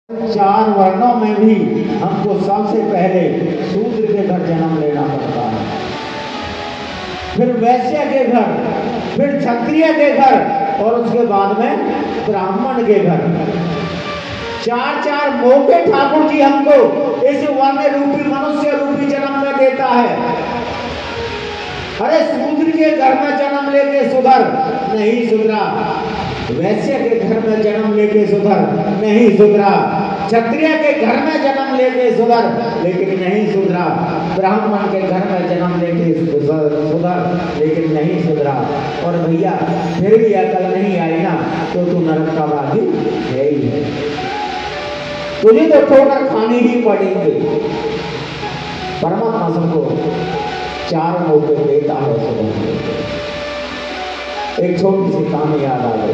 चार वर्णों में भी हमको सबसे पहले शूद्र के घर जन्म लेना पड़ता है, फिर वैश्य के घर, फिर क्षत्रिय के घर और उसके बाद में ब्राह्मण के घर। चार चार मौके ठाकुर जी हमको इस वर्ण रूपी मनुष्य रूपी जन्म में देता है। अरे शूद्र के घर में जन्म लेके सुधर, नहीं सुधरा। वैश्य के घर में जन्म लेके सुधर, नहीं सुधरा। क्षत्रिय के घर में जन्म लेके सुधर, लेकिन नहीं सुधरा। ब्राह्मण के घर में जन्म लेके सुधर, लेकिन नहीं सुधरा। और भैया फिर भी अकल नहीं आई ना तो तू नरक का वादी है ही है, तुझे तो ठोकर खानी ही पड़ेगी। परमात्मा सबको चार मौके देता है। एक छोटी सी कहानी याद आ गई।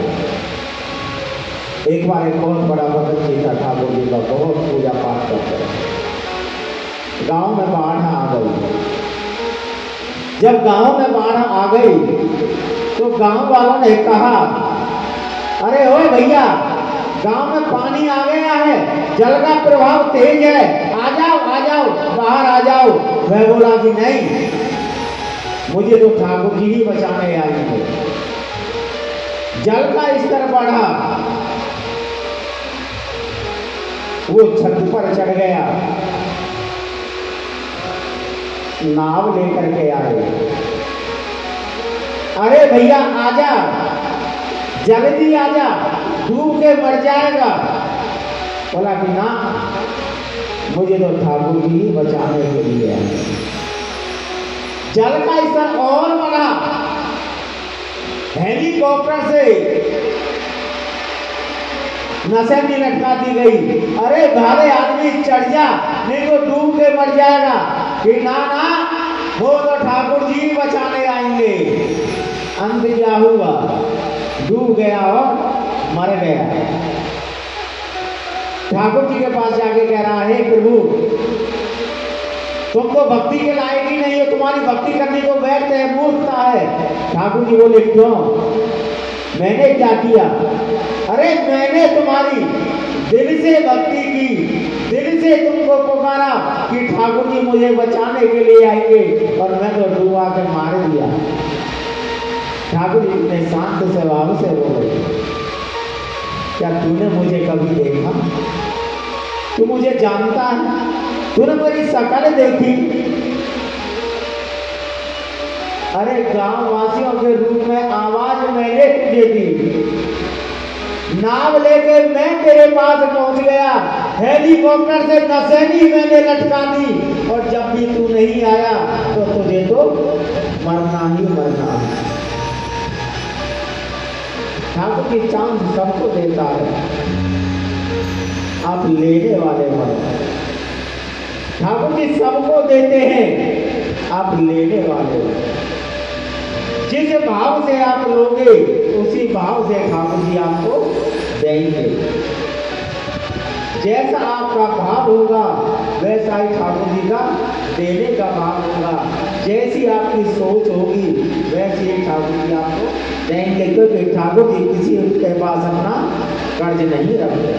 एक बार एक बहुत बड़ा भक्त जी था, ठाकुर जी का बहुत पूजा पाठ करते हैं। गांव में बाढ़ आ गई। जब गांव में बाढ़ आ गई तो गांव वालों ने कहा, अरे ओ भैया, गांव में पानी आ गया है, जल का प्रभाव तेज है, आ जाओ बाहर आ जाओ। वह बोला कि नहीं, मुझे तो ठाकुर जी ही बचाने आएंगे। जल का स्तर बढ़ा, वो छत पर चढ़ गया, नाव लेकर के आए। अरे भैया आजा, जल्दी आजा, डूब के मर जाएगा। बोला कि ना, मुझे तो ठाकुर जी ही बचाने के लिए आए। जल का स्तर और बढ़ा, हेलीकॉप्टर से नसें लटका दी गई। अरे भारे आदमी चढ़ जा, नहीं तो डूब के मर जाएगा। कि ना ना, वो तो ठाकुर जी ही बचाने आएंगे। अंत क्या हुआ, डूब गया और मर गया। ठाकुर जी के पास जाके कह रहा है, प्रभु तुम तो भक्ति के लायक ही नहीं हो, तुम्हारी भक्ति करने को व्यर्थ है, मूर्खता है। ठाकुर जी बोले क्यों, मैंने क्या किया? अरे मैंने तुम्हारी दिल से भक्ति की, दिल से तुमको पुकारा कि ठाकुर जी मुझे बचाने के लिए आएंगे, और मैं तो डूबा के मार दिया। ठाकुर जी इतने शांत स्वभाव से बोले, क्या तूने मुझे कभी देखा? तू मुझे जानता है? तूने मेरी शक्ल देखी? अरे गांव वासियों के रूप में आवाज मैंने तुझे दी, नाव लेके मैं तेरे पास पहुंच गया, हेलीकॉप्टर से नसेनी मैंने लटका दी, और जब भी तू नहीं आया तो तुझे तो मरना ही मरना है। ठाकुर की चांस सबको देता है, आप लेने वाले बनो। ठाकुर जी सबको देते हैं, आप लेने वाले हो। जिस भाव से आप लोगे उसी भाव से ठाकुर जी आपको देंगे। जैसा आपका भाव होगा वैसा ही ठाकुर जी का देने का भाव होगा। जैसी आपकी सोच होगी वैसी ही ठाकुर जी आपको देंगे, क्योंकि ठाकुर जी किसी के पास अपना कर्ज नहीं रखते।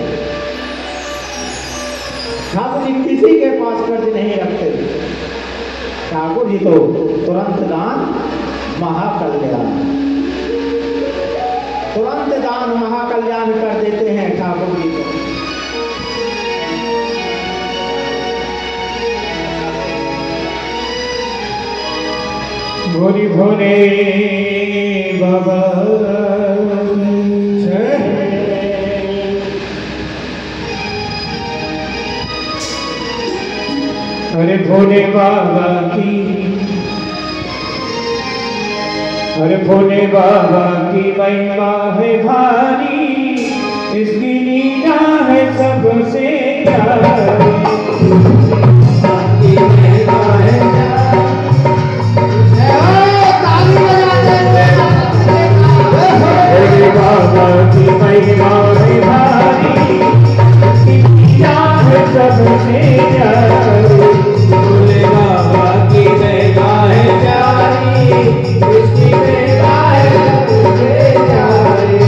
ठाकुर जी किसी के पास कर्ज नहीं रखते। ठाकुर जी तो तुरंत दान महाकल्याण, तुरंत दान महाकल्याण कर देते हैं ठाकुर जी को। भोले भोले बाबा, अरे भोले बाबा की, अरे भोले बाबा की महिमा है भारी, इसकी लीला है सबसे प्यारी। बाबा की महिमा है भारी, इसकी लीला है सबसे प्यारी। भोले बाबा की महिमा है प्यारी, इसकी महिमा है सबसे प्यारी।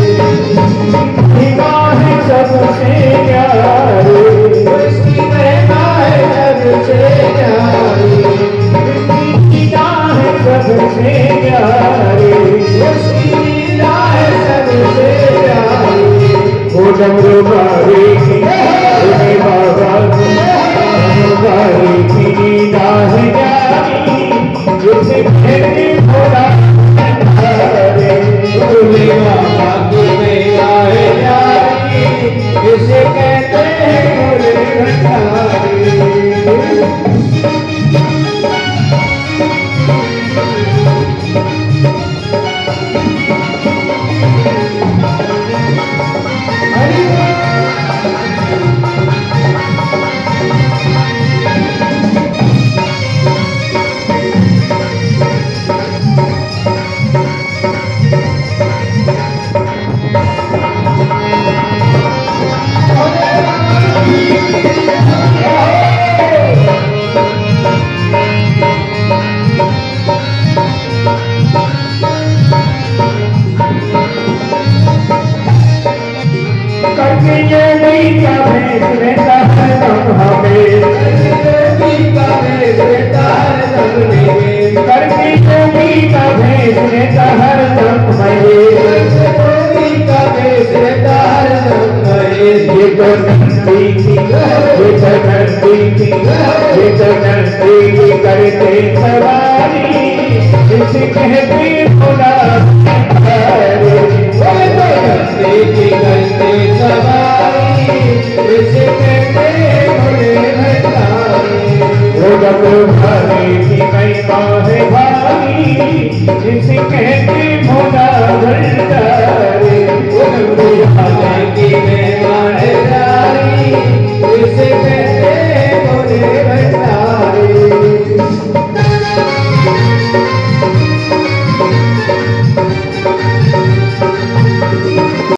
रहता है दम हमें, योगी का भेष रहता है दम में, करके योगी का भेष रहता हर दम में, योगी का भेष रहता है दम में। ये तो नंदी थी, ये तो नंदी थी, ये तो नंदी थी करते सवारी, इसे कहते भोला की करते सवारी, इसे कहते भोले भंडारी। वो जब भारी की महिमा है भारी, इसे कहते भोला